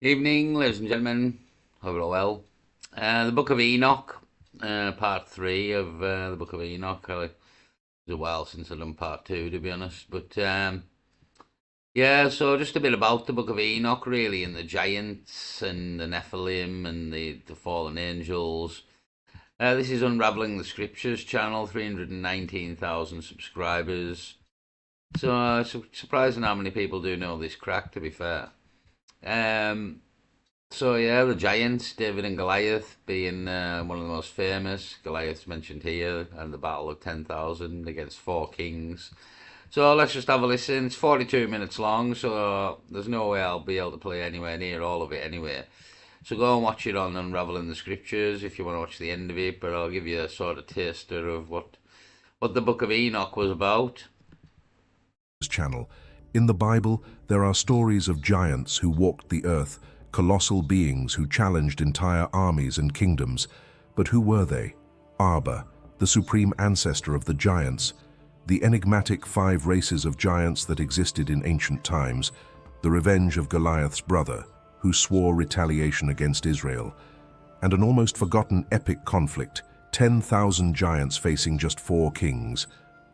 Evening, ladies and gentlemen. Hope you're all well. The Book of Enoch, part three of the Book of Enoch. It's a while since I've done part two, to be honest. But yeah, so just a bit about the Book of Enoch, really, and the giants and the Nephilim and the fallen angels. This is Unraveling the Scriptures channel, 319,000 subscribers. So it's surprising how many people do know this crack, to be fair. Um, So yeah, the giants, David and Goliath, being one of the most famous. Goliath's mentioned here, and the Battle of 10,000 against four kings. So let's just have a listen. It's 42 minutes long, so there's no way I'll be able to play anywhere near all of it anyway. So go and watch it on Unraveling the Scriptures if you want to watch the end of it, but I'll give you a sort of taster of what the Book of Enoch was about. Channel. In the Bible, there are stories of giants who walked the earth, colossal beings who challenged entire armies and kingdoms. But who were they? Arba, the supreme ancestor of the giants, the enigmatic 5 races of giants that existed in ancient times, the revenge of Goliath's brother, who swore retaliation against Israel, and an almost forgotten epic conflict, 10,000 giants facing just 4 kings.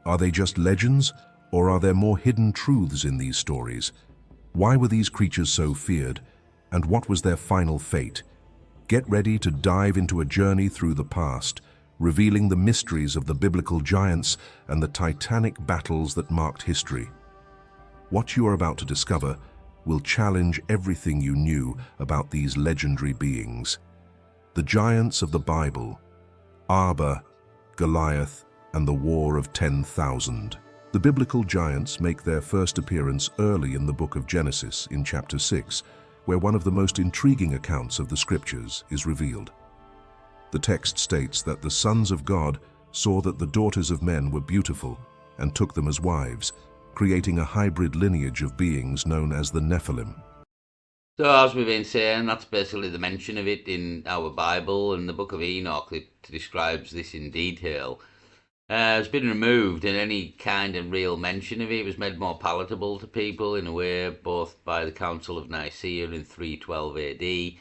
Are they just legends, or are there more hidden truths in these stories? Why were these creatures so feared, and what was their final fate? Get ready to dive into a journey through the past, revealing the mysteries of the biblical giants and the titanic battles that marked history. What you are about to discover will challenge everything you knew about these legendary beings. The giants of the Bible, Arba, Goliath, and the War of 10,000. The biblical giants make their first appearance early in the book of Genesis in chapter 6, where one of the most intriguing accounts of the scriptures is revealed. The text states that the sons of God saw that the daughters of men were beautiful and took them as wives, creating a hybrid lineage of beings known as the Nephilim. So as we've been saying, that's basically the mention of it in our Bible, and the Book of Enoch that describes this in detail. Has been removed, and any kind of real mention of it was made more palatable to people in a way, both by the Council of Nicaea in 312 AD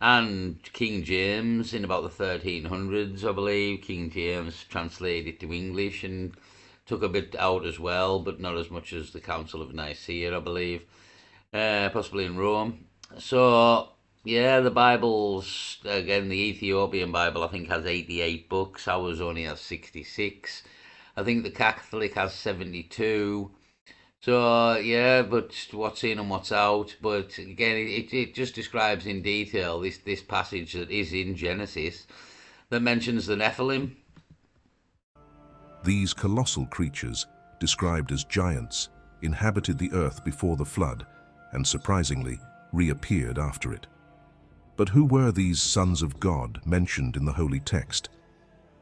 and King James in about the 1300s, I believe. King James translated it to English and took a bit out as well, but not as much as the Council of Nicaea, I believe, possibly in Rome. So yeah, the Bible's, again, the Ethiopian Bible, I think, has 88 books. Ours only has 66. I think the Catholic has 72. So, yeah, but what's in and what's out. But again, it just describes in detail this passage that is in Genesis that mentions the Nephilim. These colossal creatures, described as giants, inhabited the earth before the flood and, surprisingly, reappeared after it. But who were these sons of God mentioned in the holy text?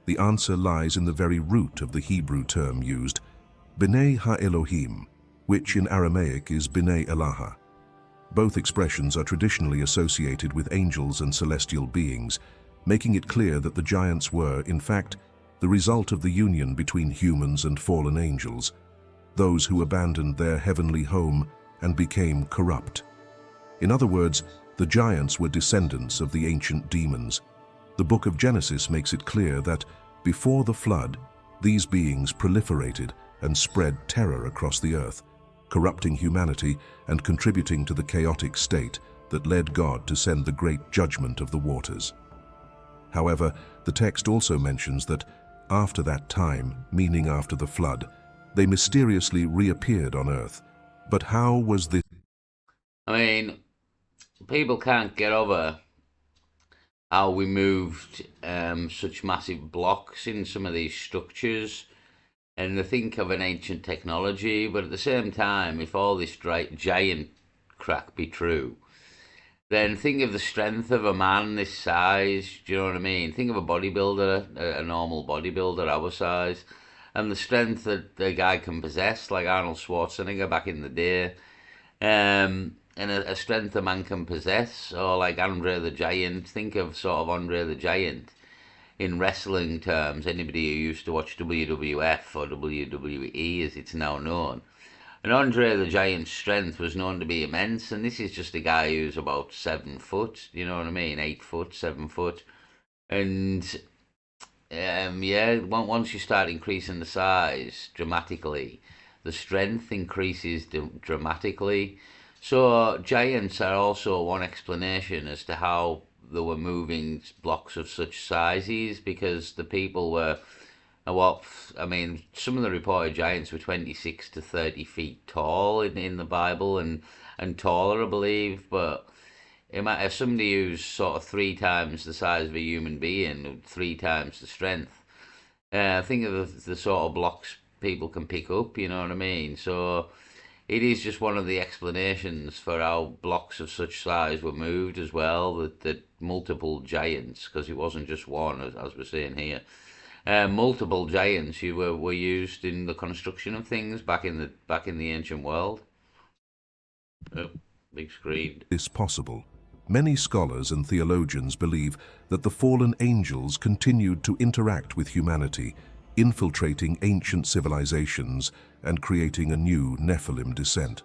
The answer lies in the very root of the Hebrew term used, B'nai Ha-Elohim, which in Aramaic is B'nai Elaha. Both expressions are traditionally associated with angels and celestial beings, making it clear that the giants were, in fact, the result of the union between humans and fallen angels, those who abandoned their heavenly home and became corrupt. In other words, the giants were descendants of the ancient demons. The book of Genesis makes it clear that, before the flood, these beings proliferated and spread terror across the earth, corrupting humanity and contributing to the chaotic state that led God to send the great judgment of the waters. However, the text also mentions that after that time, meaning after the flood, they mysteriously reappeared on earth. But how was this? I mean, people can't get over how we moved such massive blocks in some of these structures, and they think of an ancient technology, but at the same time, if all this giant crack be true, then think of the strength of a man this size. Do you know what I mean? Think of a bodybuilder, a normal bodybuilder our size, and the strength that the guy can possess, like Arnold Schwarzenegger back in the day. And a strength a man can possess, or like Andre the Giant. Think of sort of Andre the Giant in wrestling terms. Anybody who used to watch WWF or WWE, as it's now known, And Andre the Giant's strength was known to be immense, and this is just a guy who's about 7 foot, you know what I mean? 8 foot, 7 foot. And yeah, once you start increasing the size dramatically, the strength increases dramatically. So giants are also one explanation as to how they were moving blocks of such sizes, because the people were what I mean. Some of the reported giants were 26 to 30 feet tall in the Bible, and taller, I believe. But if somebody who's sort of 3 times the size of a human being, 3 times the strength, think of the sort of blocks people can pick up, you know what I mean? So it is just one of the explanations for how blocks of such size were moved as well, that multiple giants, because it wasn't just one, as we're saying here. Multiple giants were used in the construction of things back in the ancient world. Oh, big screen. Is possible. Many scholars and theologians believe that the fallen angels continued to interact with humanity, infiltrating ancient civilizations and creating a new Nephilim descent.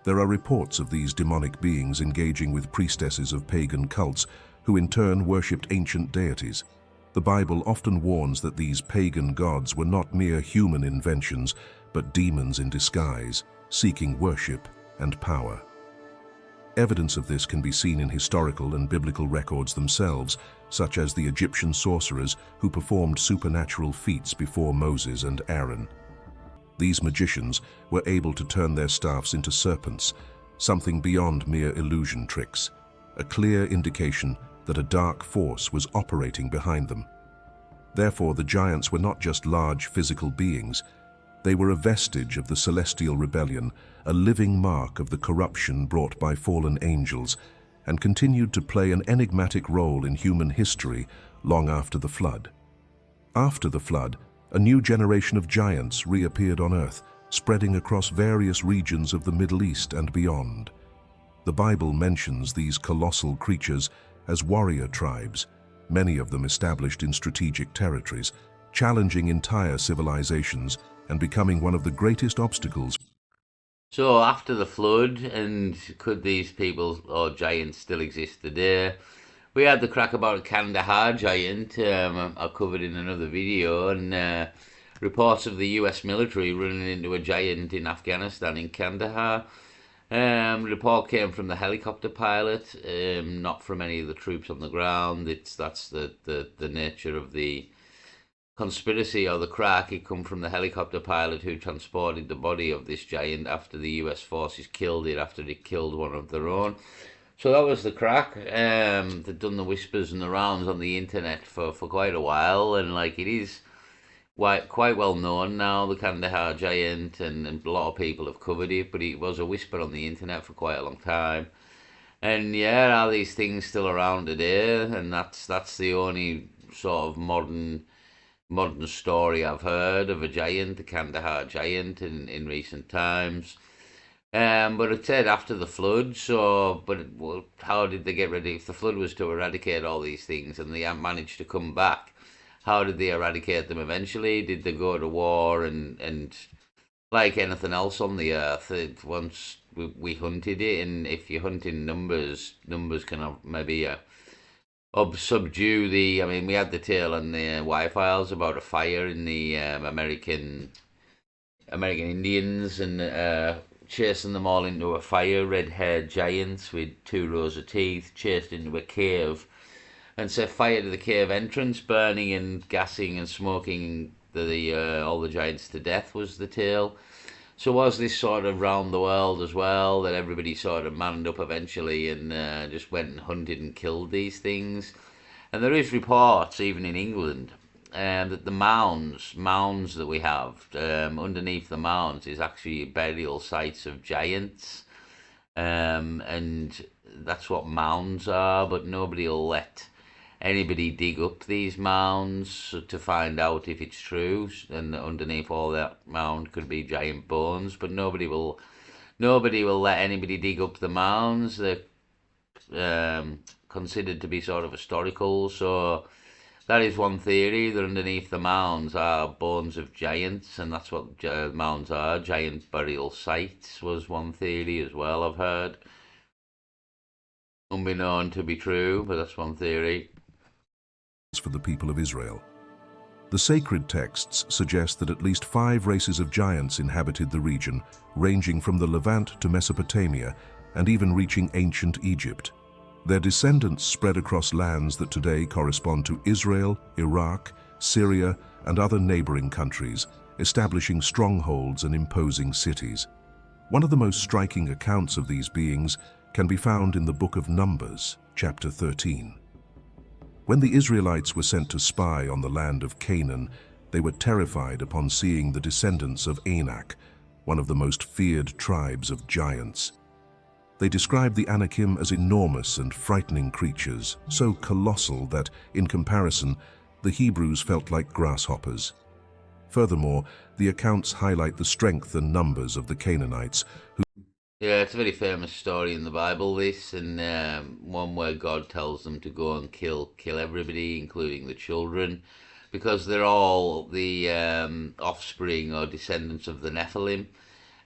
There are reports of these demonic beings engaging with priestesses of pagan cults who in turn worshipped ancient deities. The Bible often warns that these pagan gods were not mere human inventions, but demons in disguise, seeking worship and power. Evidence of this can be seen in historical and biblical records themselves, such as the Egyptian sorcerers who performed supernatural feats before Moses and Aaron. These magicians were able to turn their staffs into serpents, something beyond mere illusion tricks, a clear indication that a dark force was operating behind them. Therefore, the giants were not just large physical beings. They were a vestige of the celestial rebellion, a living mark of the corruption brought by fallen angels, and continued to play an enigmatic role in human history long after the flood. After the flood, a new generation of giants reappeared on Earth, spreading across various regions of the Middle East and beyond. The Bible mentions these colossal creatures as warrior tribes, many of them established in strategic territories, challenging entire civilizations and becoming one of the greatest obstacles. So after the flood, and could these people or giants still exist today? We had the crack about a Kandahar giant, I covered in another video, and reports of the US military running into a giant in Afghanistan in Kandahar. The report came from the helicopter pilot, not from any of the troops on the ground. That's the nature of the conspiracy or the crack. It come from the helicopter pilot who transported the body of this giant after the US forces killed it after it killed one of their own. So that was the crack. They'd done the whispers and the rounds on the internet for quite a while, and like it is quite well known now, the Kandahar giant, and a lot of people have covered it, but it was a whisper on the internet for quite a long time. And yeah, are these things still around today? And that's the only sort of modern story I've heard of a giant, the Kandahar giant, in recent times. But it said after the flood, so, well, how did they get rid of, if the flood was to eradicate all these things and they haven't managed to come back, how did they eradicate them eventually? Did they go to war and like anything else on the earth, once we hunted it, and if you hunt in numbers can have maybe subdue the. I mean, we had the tale on the Y-Files about a fire in the American Indians, and chasing them all into a fire. Red-haired giants with 2 rows of teeth chased into a cave, and set fire to the cave entrance, burning and gassing and smoking all the giants to death, was the tale. So was this sort of round the world as well, that everybody sort of manned up eventually and just went and hunted and killed these things? And there is reports, even in England, that the mounds that we have, underneath the mounds is actually burial sites of giants. And that's what mounds are, but nobody will let anybody dig up these mounds to find out if it's true, and underneath all that mound could be giant bones, but nobody will let anybody dig up the mounds. They're considered to be sort of historical, so that is one theory, that underneath the mounds are bones of giants, and that's what mounds are. Giant burial sites was one theory as well, I've heard. Unbeknown to be true, but that's one theory. For the people of Israel. The sacred texts suggest that at least 5 races of giants inhabited the region, ranging from the Levant to Mesopotamia and even reaching ancient Egypt. Their descendants spread across lands that today correspond to Israel, Iraq, Syria, and other neighboring countries, establishing strongholds and imposing cities. One of the most striking accounts of these beings can be found in the book of Numbers, chapter 13. When the Israelites were sent to spy on the land of Canaan, they were terrified upon seeing the descendants of Enoch, one of the most feared tribes of giants. They described the Anakim as enormous and frightening creatures, so colossal that, in comparison, the Hebrews felt like grasshoppers. Furthermore, the accounts highlight the strength and numbers of the Canaanites, who Yeah, it's a very famous story in the Bible, this, and one where God tells them to go and kill everybody, including the children, because they're all the offspring or descendants of the Nephilim,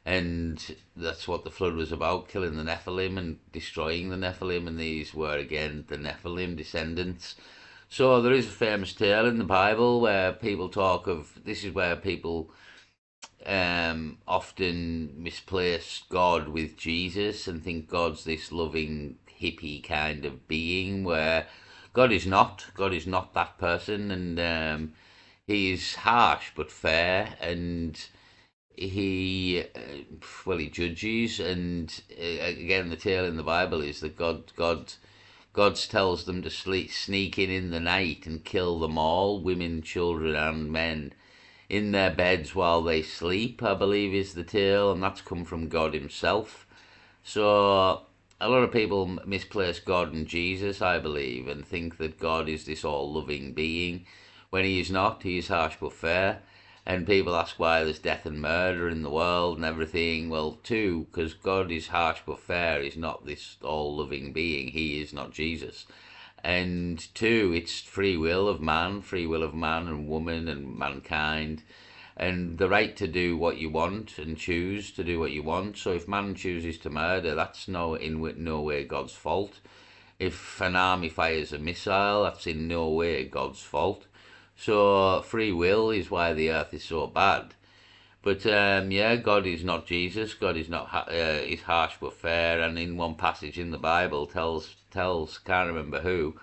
and that's what the flood was about, killing the Nephilim and destroying the Nephilim, and these were, again, the Nephilim descendants. So there is a famous tale in the Bible where people talk of, this is where people often misplace God with Jesus and think God's this loving hippie kind of being, where God is not. God is not that person, and he is harsh but fair, and he he judges. And again, the tale in the Bible is that God tells them to sneak in the night and kill them all, women, children, and men, in their beds while they sleep, I believe is the tale, and that's come from God himself. So a lot of people misplace God and Jesus, I believe, and think that God is this all-loving being, when he is not. He is harsh but fair. And people ask why there's death and murder in the world and everything. Well, too, because God is harsh but fair. He's not this all-loving being. He is not Jesus. And 2, it's free will of man and woman and mankind, and the right to do what you want and choose to do what you want. So if man chooses to murder, that's in no way God's fault. If an army fires a missile, that's in no way God's fault. So free will is why the earth is so bad. But yeah, God is not Jesus. God is not is harsh but fair. And in one passage in the Bible tells can't remember who,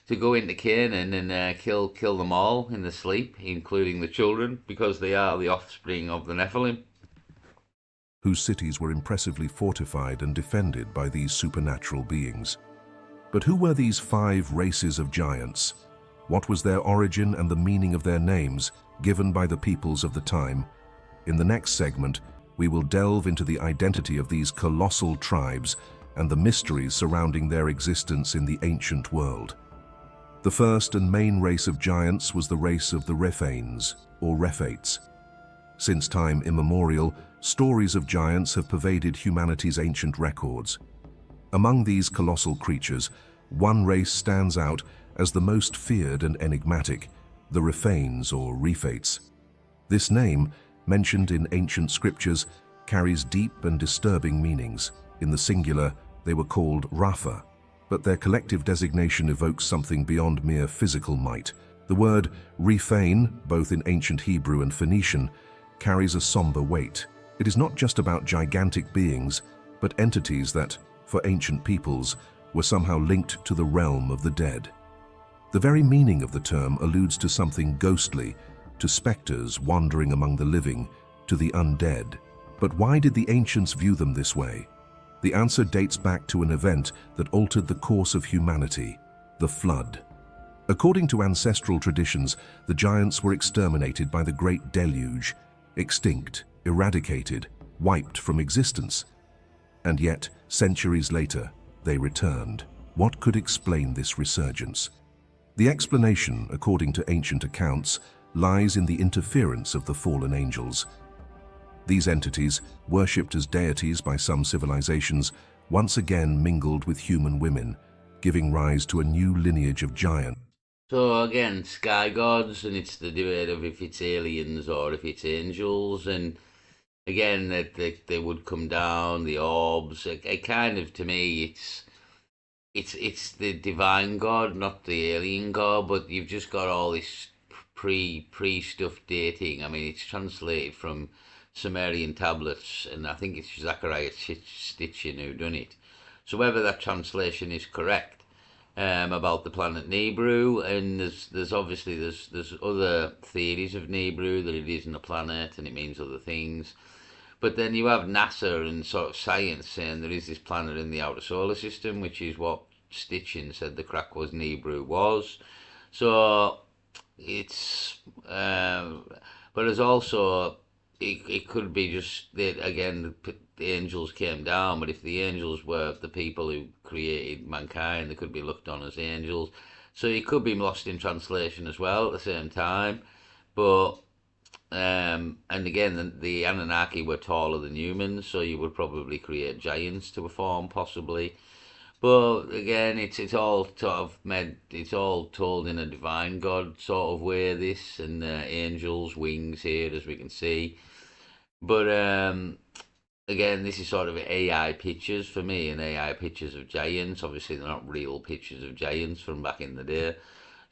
to go into Canaan and kill them all in the sleep, including the children, because they are the offspring of the Nephilim. whose cities were impressively fortified and defended by these supernatural beings. But who were these 5 races of giants? What was their origin and the meaning of their names, given by the peoples of the time? In the next segment, we will delve into the identity of these colossal tribes and the mysteries surrounding their existence in the ancient world. The first and main race of giants was the race of the Rephanes, or Rephates. Since time immemorial, stories of giants have pervaded humanity's ancient records. Among these colossal creatures, one race stands out as the most feared and enigmatic, the Rephanes or Rephates. This name, mentioned in ancient scriptures, carries deep and disturbing meanings. In the singular, they were called Rapha, but their collective designation evokes something beyond mere physical might. The word Rephane, both in ancient Hebrew and Phoenician, carries a somber weight. It is not just about gigantic beings, but entities that, for ancient peoples, were somehow linked to the realm of the dead. The very meaning of the term alludes to something ghostly, to specters wandering among the living, to the undead. But why did the ancients view them this way? The answer dates back to an event that altered the course of humanity, the flood. According to ancestral traditions, the giants were exterminated by the Great Deluge, extinct, eradicated, wiped from existence. And yet, centuries later, they returned. What could explain this resurgence? The explanation, according to ancient accounts, lies in the interference of the fallen angels. These entities, worshipped as deities by some civilizations, once again mingled with human women, giving rise to a new lineage of giants. So again, sky gods, and it's the debate of if it's aliens or if it's angels, and again that they would come down, the orbs. It kind of, to me, it's the divine god, not the alien god. But you've just got all this pre stuff dating. I mean, it's translated from Sumerian tablets, and I think it's Zachariah Stitchin who done it. So whether that translation is correct, about the planet Nibiru, and there's obviously there's other theories of Nibiru, that it isn't a planet and it means other things. But then you have NASA and sort of science saying there is this planet in the outer solar system, which is what Stitchin said the crack was Nibiru was. So it's, but there's also, it could be just that again the angels came down, but if the angels were the people who created mankind, they could be looked on as angels. So it could be lost in translation as well at the same time. But and again, the Anunnaki were taller than humans, so you would probably create giants to a form, possibly. But again, it's all sort of made. It's all told in a divine God sort of way. This and angels' wings here, as we can see. But again, this is sort of AI pictures for me, and AI pictures of giants. Obviously, they're not real pictures of giants from back in the day.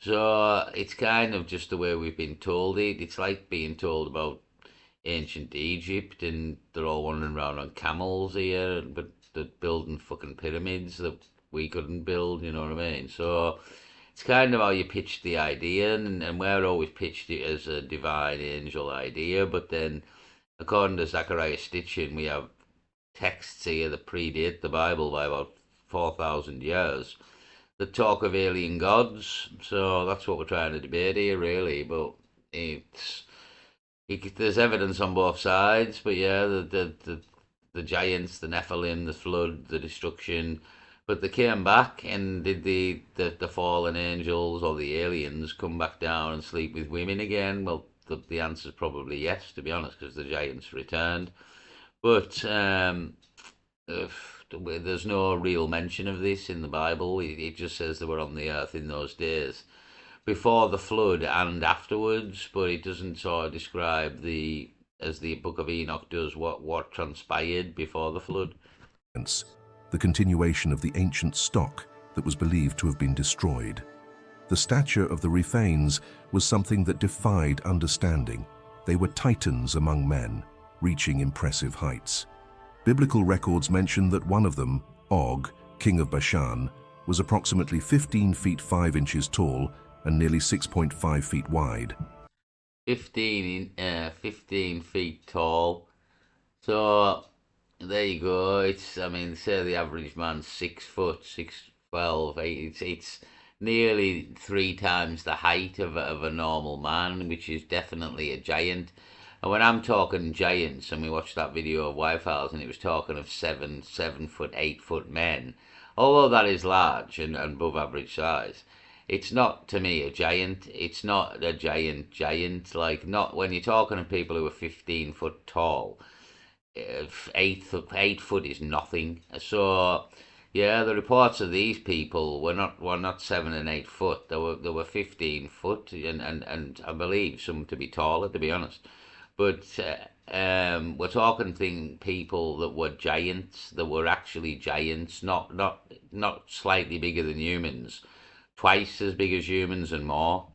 So it's kind of just the way we've been told it. It's like being told about ancient Egypt, and they're all wandering around on camels here, but they're building fucking pyramids that we couldn't build. You know what I mean? So it's kind of how you pitched the idea, and we're always pitched it as a divine angel idea. But then, according to Zachariah Stitchin, we have texts here that predate the Bible by about 4,000 years that talk of alien gods. So that's what we're trying to debate here, really. But it's there's evidence on both sides. But yeah, the giants, the Nephilim, the flood, the destruction. But they came back, and did the fallen angels or the aliens come back down and sleep with women again? Well, the answer's probably yes, to be honest, because the giants returned. But there's no real mention of this in the Bible. It just says they were on the earth in those days before the flood and afterwards, but it doesn't sort of describe the, as the Book of Enoch does, what transpired before the flood. The continuation of the ancient stock that was believed to have been destroyed. The stature of the Rephanes was something that defied understanding. They were titans among men, reaching impressive heights. Biblical records mention that one of them, Og, king of Bashan, was approximately 15 feet 5 inches tall and nearly 6.5 feet wide. 15 feet tall. So there you go. It's, I mean, say the average man's 6 foot, 6'12". It's nearly 3 times the height of a normal man, which is definitely a giant. And when I'm talking giants, and we watched that video of Wi-Fi's, and it was talking of 7 foot, 8 foot men, although that is large and above average size, it's not, to me, a giant. It's not a giant. Like, not when you're talking of people who are 15 foot tall. 8 foot is nothing. So yeah, the reports of these people were not 7 and 8 foot. They were 15 foot, and I believe some to be taller, to be honest. But we're talking people that were giants, that were actually giants, not slightly bigger than humans, twice as big as humans and more.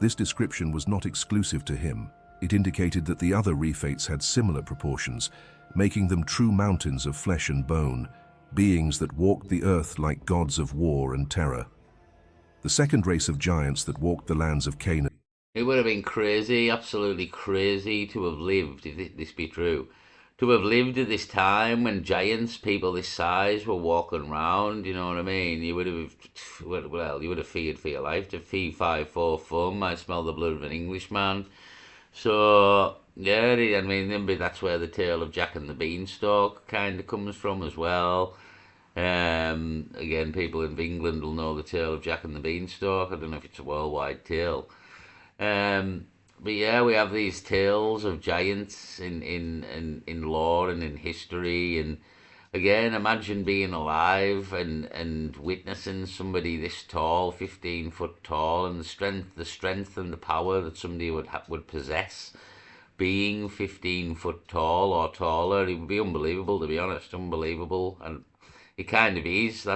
This description was not exclusive to him. It indicated that the other Rephates had similar proportions, making them true mountains of flesh and bone, beings that walked the earth like gods of war and terror. The second race of giants that walked the lands of Canaan. It would have been crazy, absolutely crazy, to have lived, if this be true, to have lived at this time when giants, people this size, were walking around. You know what I mean? You would have, well, you would have feared for your life. To fee 5 4 fum, I smell the blood of an Englishman. So yeah, I mean, maybe that's where the tale of Jack and the Beanstalk kind of comes from as well. Again, people in England will know the tale of Jack and the Beanstalk. I don't know if it's a worldwide tale. Um, but yeah, we have these tales of giants in lore and in history, and again, imagine being alive and witnessing somebody this tall, 15 foot tall, and the strength and the power that somebody would possess, being 15 foot tall or taller. It would be unbelievable, to be honest, unbelievable. And it kind of is.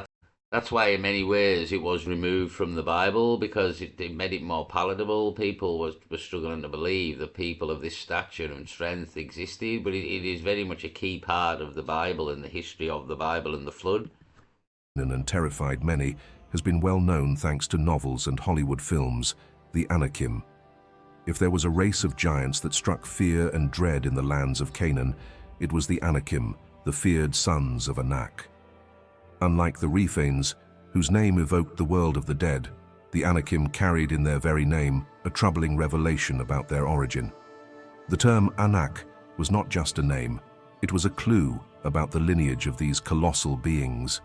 That's why, in many ways, it was removed from the Bible, because it made it more palatable. People were struggling to believe that people of this stature and strength existed, but it is very much a key part of the Bible and the history of the Bible and the flood. And terrified many has been well known thanks to novels and Hollywood films, the Anakim. If there was a race of giants that struck fear and dread in the lands of Canaan, it was the Anakim, the feared sons of Anak. Unlike the Rephanes, whose name evoked the world of the dead, the Anakim carried in their very name a troubling revelation about their origin. The term Anak was not just a name, it was a clue about the lineage of these colossal beings.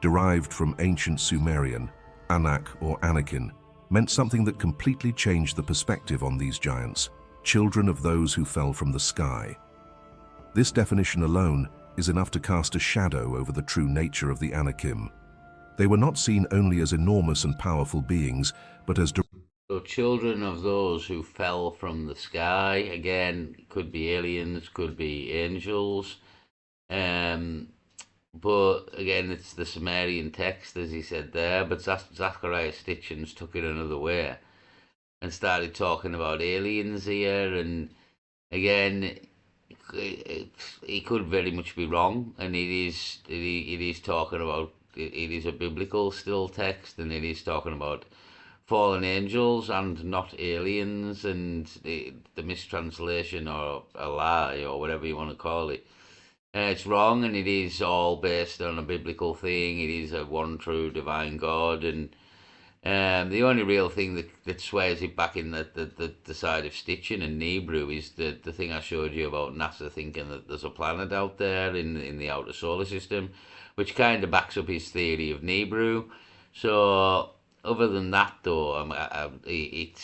Derived from ancient Sumerian, Anak or Anakin meant something that completely changed the perspective on these giants, children of those who fell from the sky. This definition alone is enough to cast a shadow over the true nature of the Anakim. They were not seen only as enormous and powerful beings, but as So children of those who fell from the sky, again, could be aliens, could be angels. But again, it's the Sumerian text, as he said there, but Zachariah Stitchens took it another way and started talking about aliens here. And again, he could very much be wrong, and it is talking about, it is a biblical still text, and it is talking about fallen angels and not aliens, and the mistranslation or a lie or whatever you want to call it. It's wrong, and it is all based on a biblical thing. It is a one true divine God, and the only real thing that swears it back in the side of Stitching and Nebrew is the thing I showed you about NASA thinking that there's a planet out there in the outer solar system, which kind of backs up his theory of Nebrew. So other than that, though, it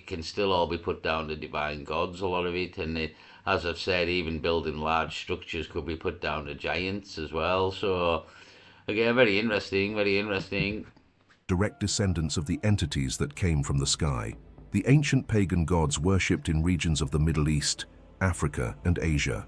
can still all be put down to divine gods, a lot of it, and as I've said, even building large structures could be put down to giants as well. So again, very interesting, very interesting. direct descendants of the entities that came from the sky. The ancient pagan gods worshipped in regions of the Middle East, Africa, and Asia.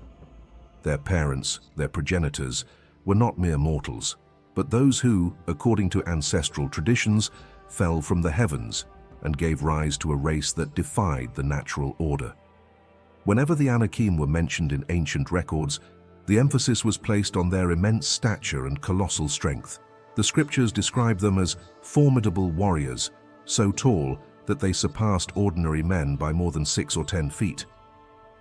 Their parents, their progenitors, were not mere mortals, but those who, according to ancestral traditions, fell from the heavens and gave rise to a race that defied the natural order. Whenever the Anakim were mentioned in ancient records, the emphasis was placed on their immense stature and colossal strength. The scriptures describe them as formidable warriors, so tall that they surpassed ordinary men by more than 6 or 10 feet.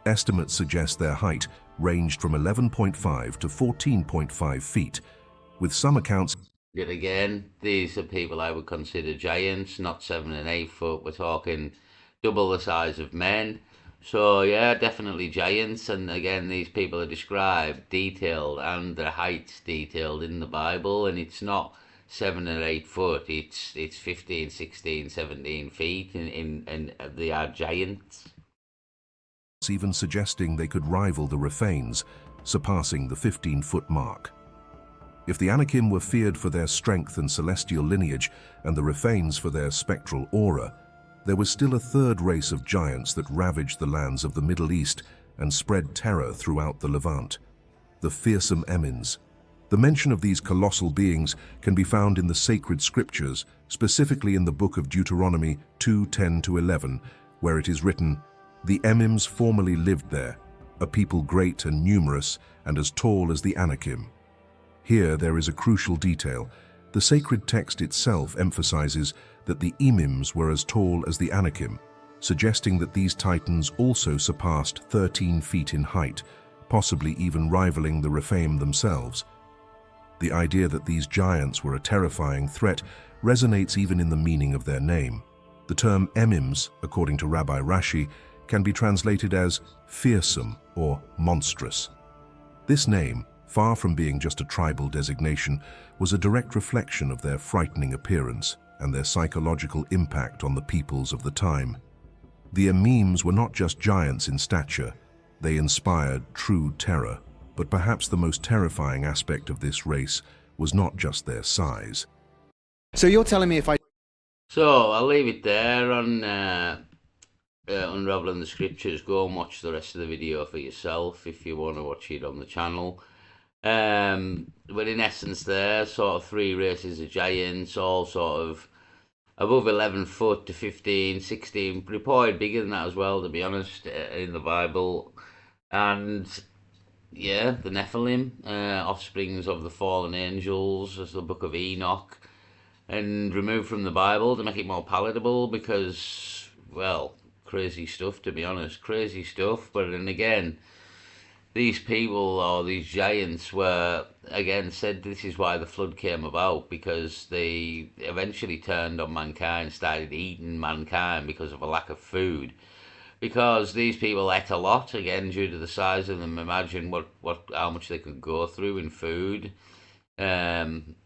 Estimates suggest their height ranged from 11.5 to 14.5 feet, with some accounts. Yet again, these are people I would consider giants, not 7 and 8 foot. We're talking double the size of men. So yeah, definitely giants. And again, these people are described, detailed, and their heights detailed in the Bible. And it's not 7 or 8 foot. It's 15, 16, 17 feet, and they are giants. Even suggesting they could rival the Rephanes, surpassing the 15-foot mark. If the Anakim were feared for their strength and celestial lineage, and the Rephanes for their spectral aura, there was still a third race of giants that ravaged the lands of the Middle East and spread terror throughout the Levant: the fearsome Emins. The mention of these colossal beings can be found in the sacred scriptures, specifically in the book of Deuteronomy 2:10-11, where it is written, "The Emims formerly lived there, a people great and numerous and as tall as the Anakim." Here there is a crucial detail. The sacred text itself emphasizes that the Emims were as tall as the Anakim, suggesting that these titans also surpassed 13 feet in height, possibly even rivaling the Rephaim themselves. The idea that these giants were a terrifying threat resonates even in the meaning of their name. The term Emims, according to Rabbi Rashi, can be translated as fearsome or monstrous. This name, far from being just a tribal designation, was a direct reflection of their frightening appearance and their psychological impact on the peoples of the time. The Emims were not just giants in stature, they inspired true terror. But perhaps the most terrifying aspect of this race was not just their size. So you're telling me if I... So I'll leave it there on Unraveling the Scriptures. Go and watch the rest of the video for yourself if you want to watch it on the channel. But in essence there, sort of 3 races of giants, all sort of above 11 foot to 15, 16, reported bigger than that as well, to be honest, in the Bible. And yeah, the Nephilim, offsprings of the fallen angels, as the book of Enoch, and removed from the Bible to make it more palatable because, well, crazy stuff, to be honest, crazy stuff. But then again, these people or these giants were again said this is why the flood came about, because they eventually turned on mankind, started eating mankind because of a lack of food. Because these people ate a lot, again due to the size of them. Imagine how much they could go through in food. Um,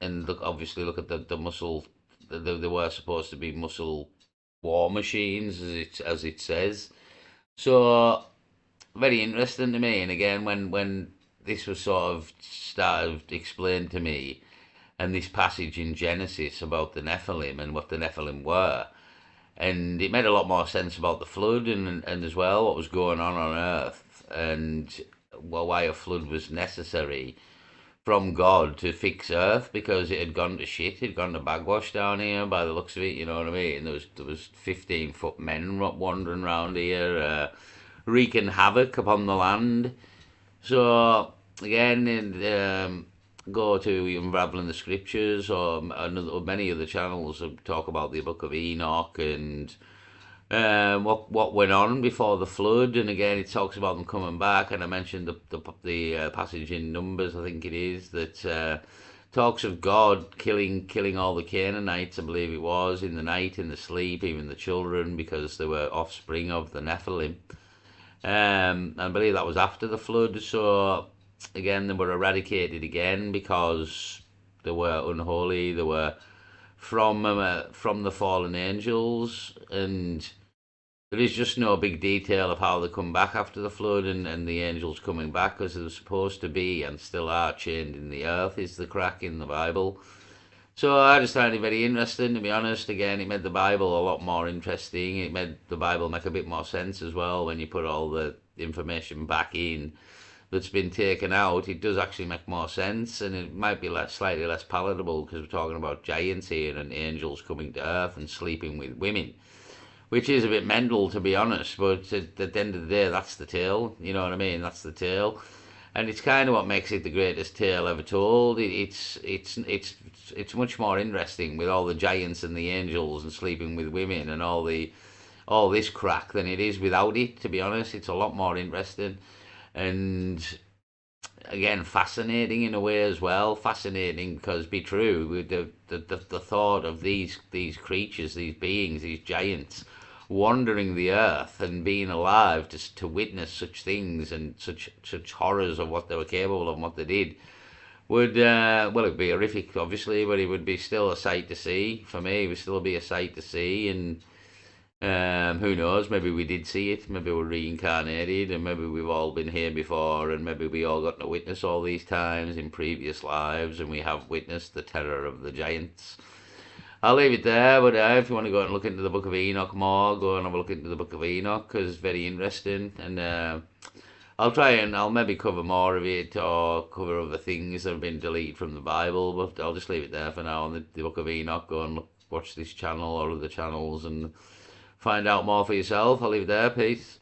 and obviously look at the muscle. They were supposed to be muscle war machines, as it says. So very interesting to me. And again, when this was sort of started explained to me, and this passage in Genesis about the Nephilim and what the Nephilim were, and it made a lot more sense about the flood and as well what was going on Earth, and well, why a flood was necessary from God to fix Earth, because it had gone to shit, it had gone to bagwash down here by the looks of it, you know what I mean? There was 15-foot men wandering around here, wreaking havoc upon the land. So again, go to Unraveling the Scriptures or many other channels that talk about the book of Enoch and what went on before the flood. And again, it talks about them coming back. And I mentioned the passage in Numbers, I think it is, that talks of God killing all the Canaanites, I believe it was, in the night, in the sleep, even the children, because they were offspring of the Nephilim. I believe that was after the flood. So again, they were eradicated again because they were unholy. They were from the fallen angels, and there is just no big detail of how they come back after the flood and the angels coming back, because they were supposed to be and still are chained in the earth, is the crack in the Bible. So I just found it very interesting, to be honest. Again, it made the Bible a lot more interesting. It made the Bible make a bit more sense as well when you put all the information back in that's been taken out. It does actually make more sense, and it might be slightly less palatable because we're talking about giants here and angels coming to earth and sleeping with women, which is a bit mental, to be honest. But at the end of the day, that's the tale. You know what I mean? That's the tale, and it's kind of what makes it the greatest tale ever told. It's much more interesting with all the giants and the angels and sleeping with women and all this crack than it is without it. To be honest, it's a lot more interesting, and again fascinating in a way as well. Fascinating because, be true, with the thought of these creatures, these beings, these giants wandering the earth and being alive to witness such things and such horrors of what they were capable of and what they did would well, it'd be horrific obviously, but it would be still a sight to see. For me, it would still be a sight to see. And who knows, maybe we did see it, maybe we're reincarnated, and maybe we've all been here before, and maybe we all got to witness all these times in previous lives, and we have witnessed the terror of the giants. I'll leave it there, but if you want to go and look into the book of Enoch more, go and have a look into the book of Enoch, because it's very interesting. And I'll maybe cover more of it or cover other things that have been deleted from the Bible, but I'll just leave it there for now on the book of Enoch. Go and watch this channel or other channels and find out more for yourself. I'll leave it there. Peace.